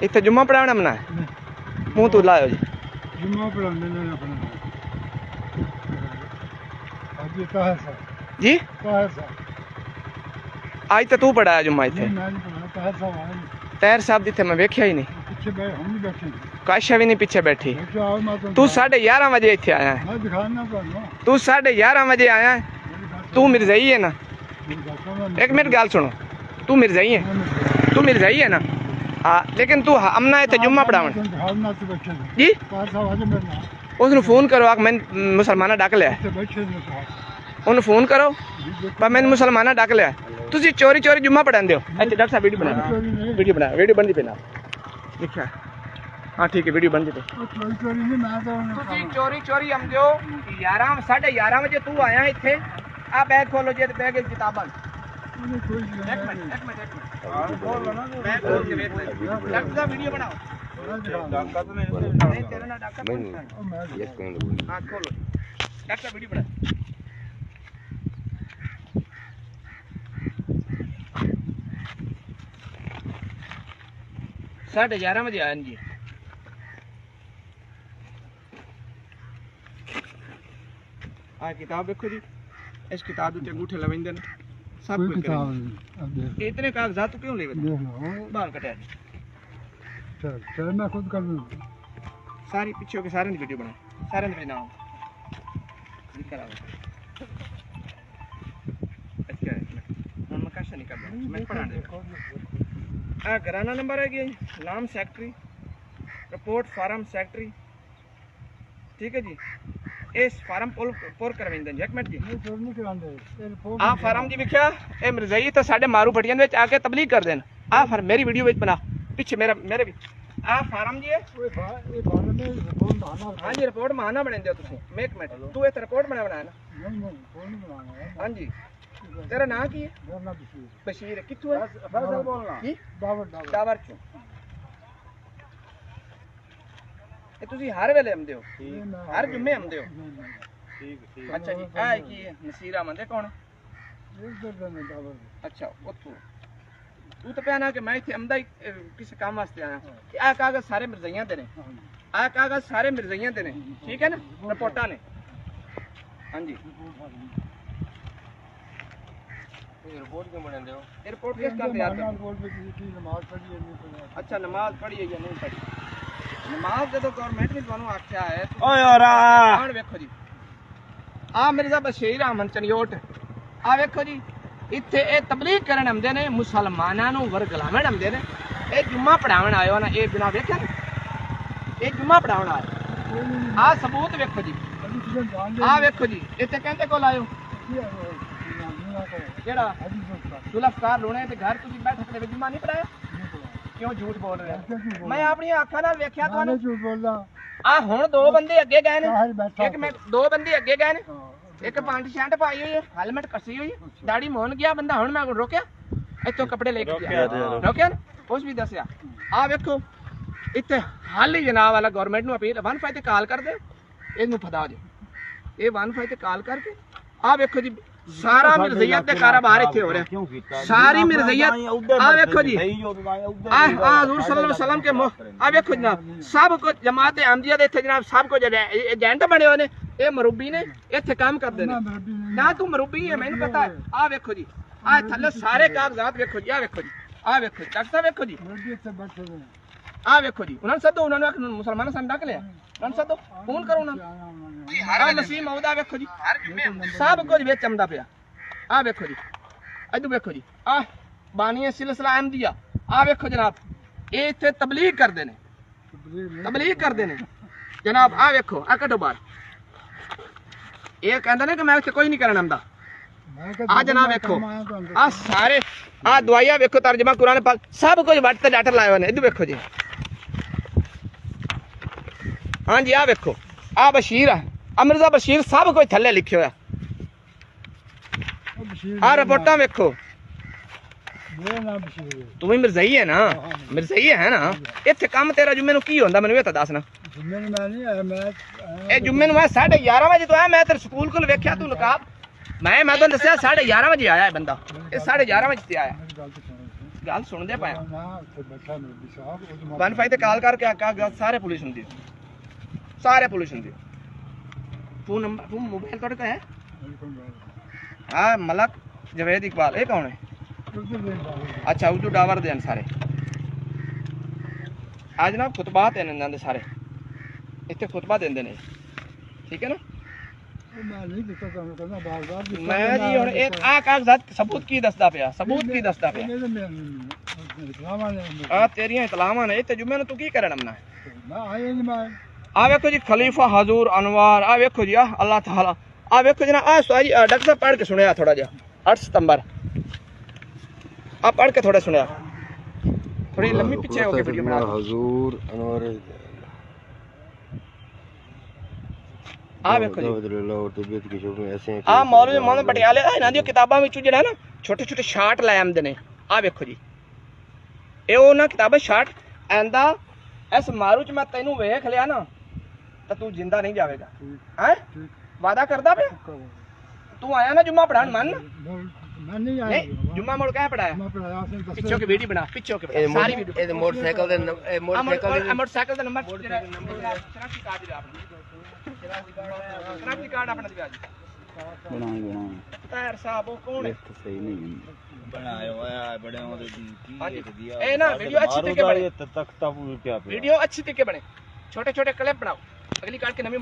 इतने जुम्मा पढ़ाना मना है मुँह तू लाओ जी जुम्मा पढ़ाने ने अपना अभी ताहिर साहब जी ताहिर साहब आज तो तू पढ़ाया जुम्मा इतने मैं नहीं पढ़ा ताहिर साहब आए तैर साहब जिथे मैं वेख्या ही नहीं पीछे हम नहीं बैठे काशा भी नहीं पीछे बैठी बैठे आओ मैं तू 11:30 बजे इतने आया है मैं दिखाना पड़ना तू 11:30 बजे आया है तू मिर्जाई है ना एक मिनट गाल सुनो तू मिर्जाई है है ना हाँ लेकिन तू हमना इतने जुम्मा पढ़ावन जी उसने फोन करो आख मैं मुसलमाना डक लिया उन्हें फोन करो पर मैंने मुसलमाना डक लिया तुझे चोरी चोरी जुम्मा पढ़ा दो डॉक्टर साहब वीडियो बना वीडियो बनती पे ना देखा हाँ ठीक है वीडियो बनती पे चोरी चोरी हम दो 11:30 बजे तू आया इतने आ बैग खोलो जी बैग किताबा वीडियो बनाओ वीडियो बना 11:30 बजे आए जी आ किताब देखो जी इस किताब के अंगूठे लवेंदे ने सब कुछ इतने कागजात क्यों ले बाहर कटा चल मैं खुद कर लूं सारी पीछे के सारे वीडियो बना सारे ने बनाओ अच्छा हम कैसे नहीं कर मैं पढ़ा दे आ घराना नंबर है कि नाम सेक्रेटरी रिपोर्ट फार्म सेक्रेटरी ठीक है जी इस फार्म पोर करवेंदे एक मिनट जी आ फार्म जी लिखा ए मिर्जाई तो साडे मारू फटियां विच आके तबलीग कर देन आ फिर मेरी वीडियो विच बना पीछे मेरे भी आ फार्म जी है हां जी रिपोर्ट माना बने दो तुसी मैं एक मिनट तू इस रिपोर्ट बनाया ना हां जी तेरा नाम की है बशीर कित्थों है बोलना जी डावर चो ये तुसी हर वेले आंदे हो हर जुम्मे आंदे हो ठीक अच्छा जी आ की नसीर अहमद है कौन अच्छा उतो तू तो कहना कि मैं इत्थे आंदा ही किसी काम वास्ते आया कि आ कागज सारे मिर्जाइयां दे ने आ कागज सारे मिर्जाइयां दे ने ठीक है ना रिपोर्टां ने हां जी रिपोर्ट क्यों बनाते हो रिपोर्ट किस काम तैयार करते हो नमाज पढ़ी है नहीं अच्छा नमाज पढ़ी है या नहीं पढ़ी नमाज जब गवर्नमेंट ने ਤੁਹਾਨੂੰ ਆਖਿਆ ਹੈ ਓ ਯਾਰ ਆਣ ਵੇਖੋ ਜੀ ਆ ਮਿਰਜ਼ਾ ਬਸ਼ੀਰ ਅਹਿਮਦ ਚਨਿਓਟ ਆ ਵੇਖੋ ਜੀ ਇੱਥੇ ਇਹ ਤਬਲੀਗ ਕਰਨ ਆਉਂਦੇ ਨੇ ਮੁਸਲਮਾਨਾਂ ਨੂੰ ਵਰਗਲਾਵਣ ਆਉਂਦੇ ਨੇ ਇਹ ਜੁਮਾ ਪੜਾਉਣ ਆਇਓ ਨਾ ਇਹ ਬਿਨਾ ਵੇਖਿਆ ਇਹ ਜੁਮਾ ਪੜਾਉਣ ਆਇਆ ਆ ਸਬੂਤ ਵੇਖੋ ਜੀ ਆ ਵੇਖੋ ਜੀ ਇੱਥੇ ਕਹਿੰਦੇ ਕੋਲ ਆਇਓ ਕਿਹੜਾ ਜ਼ੁਲਫਕਾਰ ਲੋਣੇ ਤੇ ਘਰ ਤੁਸੀਂ ਬੈਠ ਸਕਦੇ ਜੁਮਾ ਨਹੀਂ ਪੜਾਇਆ क्यों झूठ बोल रहे हैं मैं अपनी आंखों नाल वेख्या तुहानू झूठ बोलदा आ हुण दो बंदे अगे गए ने एक मैं दो बंदे अगे गए ने एक पैंट शर्ट पाई हुई है हेलमेट कसी हुई दाढ़ी मोहन गया बंदा हुण मैं रोकिया इत्थों कपड़े लेके गया रोकिया ना कुछ भी दसिया आ वेखो इत्थे हाल ही जनाब वाला गवर्नमेंट नू अपील 15 ते कॉल कर दे इहनू फदा दे ये 15 ते कॉल करके आ वेखो जी सारा मिर्जैयत दे कारोबार इत्थे हो रहा सारी मिर्जैयत आ वेखो जी आ हुजूर सल्लल्लाहु अलैहि वसल्लम के आ वेखो जनाब सब कुछ जमात अहमदिया दे इत्थे जनाब सब कुछ एजेंट बने हुए ने ये मरूबी ने इत्थे काम करदे ने ना तू मरूबी है मैनू पता है आ वेखो जी आ थल्ले सारे कागजात वेखो जी आ वेखो जी आ वेखो डॉक्टर वेखो जी आ वेखो जी उन्होंने सदो उन्होंने मुसलमानों से डक लिया उन्होंने सदो फोन करो ना हर नसीम मौदा वेखो जी सब कुछ विच आंदा पिया आ वेखो जी इधर वेखो जी आ बानी सिलसिला अहमदिया आ वेखो जनाब ये इत्थे तबलीग करदे ने जनाब आ वेखो आ कटो बाहर ये कहंदे ने कि मैं इत्थे कोई नहीं करन आंदा आ जनाब वेखो आ सारे आ दवाइयां वेखो तर्जमा कुरान पाक सब कुछ वट ते डॉक्टर लाए हुए ने इधर वेखो जी हाँ जी आ वेखो आ बशीर है मिर्जा बशीर सब कुछ थल्ले लिखे हुआ आ रिपोर्टा वेखो तू भी मिर्जाई है ना मिर्जाई है ना इत्थे काम तेरा जुम्मे नू की होंदा मैनू ये तो दस ना ए जुम्मे नू मैं 11:30 बजे तो आया मैं तेरे स्कूल कोल वेख्या तू नकाब मैं तो दस्या 11:30 बजे आया है बंदा ये 11:30 बजे आया गल सुनदे पाया ना उत्थे बैठा मेरी साहब 15 ਤੇ ਕਾਲ ਕਰਕੇ ਆਕਾ ਸਾਰੇ ਪੁਲਿਸ ਹੁੰਦੀ ਸਾਰੇ ਪੁਲਿਸ ਹੁੰਦੀ फोन नंबर फोन मोबाइल ਤੁਹਾਡੇ ਕੋਲ ਹੈ ਹਾਂ ਮਲਕ ਜਵੇਦ ਇਕਬਾਲ ਇਹ ਕੌਣ ਹੈ ਅੱਛਾ ਉਰਦੂ ਡਾਵਰ ਦੇ ਹਨ ਸਾਰੇ ਅੱਜ ਨਾ ਖੁਤਬਾਤ ਹਨ ਇਹਨਾਂ ਦੇ ਸਾਰੇ ਇੱਥੇ ਖੁਤਬਾ ਦਿੰਦੇ ਨੇ ਠੀਕ ਹੈ ਨਾ ਮੈਂ ਨਹੀਂ ਦਿੱਤਾ ਤੁਹਾਨੂੰ ਕਹਿੰਦਾ ਬਾਰ-ਬਾਰ ਮੈਂ ਜੀ ਹੁਣ ਇਹ ਆ ਕਾਗਜ਼ਾਤ ਸਬੂਤ ਕੀ ਦੱਸਦਾ ਪਿਆ ਸਬੂਤ ਕੀ ਦੱਸਦਾ ਪਿਆ ਆ ਤੇਰੀਆਂ ਇਤਲਾਹਾਂ ਨੇ ਇੱਥੇ ਜੁਮੇ ਨੂੰ ਤੂੰ ਕੀ ਕਰਨਾ ਮਨਾ ਨਾ ਆਏ ਨਹੀਂ ਮੈਂ ਆ ਵੇਖੋ ਜੀ ਖਲੀਫਾ ਹਜ਼ੂਰ ਅਨਵਾਰ ਆ ਵੇਖੋ ਜੀ ਅੱਲਾਹ ਤਾਲਾ ਆ ਵੇਖੋ ਜੀ ਨਾ ਆ ਸਾਰੀ ਡਾਕਟਰ ਸਾਹਿਬ ਪੜ੍ਹ ਕੇ ਸੁਣਿਆ ਥੋੜਾ ਜਿਹਾ 8 ਸਤੰਬਰ ਆ ਪੜ੍ਹ ਕੇ ਥੋੜਾ ਸੁਣਿਆ ਥੋੜੀ ਲੰਮੀ ਪਿੱਛੇ ਹੋ ਕੇ ਵੀਡੀਓ ਬਣਾ ਹਜ਼ੂਰ ਅਨਵਾਰ ਆ ਵੇਖੋ ਜੀ ਆ ਮੌਲਵੀ मोहम्मद ਪਟਿਆਲੇ ਇਹਨਾਂ ਦੀਆਂ ਕਿਤਾਬਾਂ ਵਿੱਚੋਂ ਜਿਹੜਾ ਨਾ ਛੋਟੇ ਛੋਟੇ ਸ਼ਾਟ ਲੈ ਆਉਂਦੇ ਨੇ ਆ ਵੇਖੋ ਜੀ ਇਹ ਉਹ ਨਾ ਕਿਤਾਬਾਂ ਸ਼ਾਟ ਆਂਦਾ ਇਸ ਮਾਰੂ ਚ ਮੈਂ ਤੈਨੂੰ ਵੇਖ ਲਿਆ ਨਾ ਤਾਂ ਤੂੰ ਜਿੰਦਾ ਨਹੀਂ ਜਾਵੇਗਾ ਹੈ ਵਾਦਾ ਕਰਦਾ ਪਿਆ ਤੂੰ ਆਇਆ ਨਾ ਜੁਮਾ ਪੜਾਣ ਮੰਨ ਮੈਂ ਨਹੀਂ ਆਇਆ ਨਹੀਂ ਜੁਮਾ ਮੁੜ ਕੇ ਪੜਾਇਆ ਮੈਂ ਪੜਾਇਆ ਸੀ ਪਿੱਛੋਂ ਕੀ ਵੀਡੀਓ ਬਣਾ ਪਿੱਛੋਂ ਕੀ ਬਣਾ ਸਾਰੀ ਵੀਡੀਓ ਇਹ ਮੋਟਰਸਾਈਕਲ ਦੇ ਮੋਟਰਸਾਈਕਲ ਦਾ ਨੰਬਰ ਸ਼ਰਾਬੀ ਕਾਰਡ ਦੇ ਆਪਣਾ ਸ਼ਰਾਬੀ ਕਾਰਡ ਆਪਣਾ ਦਿਖਾ ਜੀ ਬਣਾ ਤਾਰ ਸਾਹਿਬ ਉਹ ਕੌਣ ਹੈ ਸਹੀ ਨਹੀਂ बनाया हुआ है बड़े होते की ਇਹ ਨਾ ਵੀਡੀਓ ਅੱਛੀ ਤਰੀਕੇ ਬਣੇ तख्ता पूछ क्या वीडियो अच्छी तरीके बने छोटे छोटे क्लिप बनाओ अगली कार्ड के नवी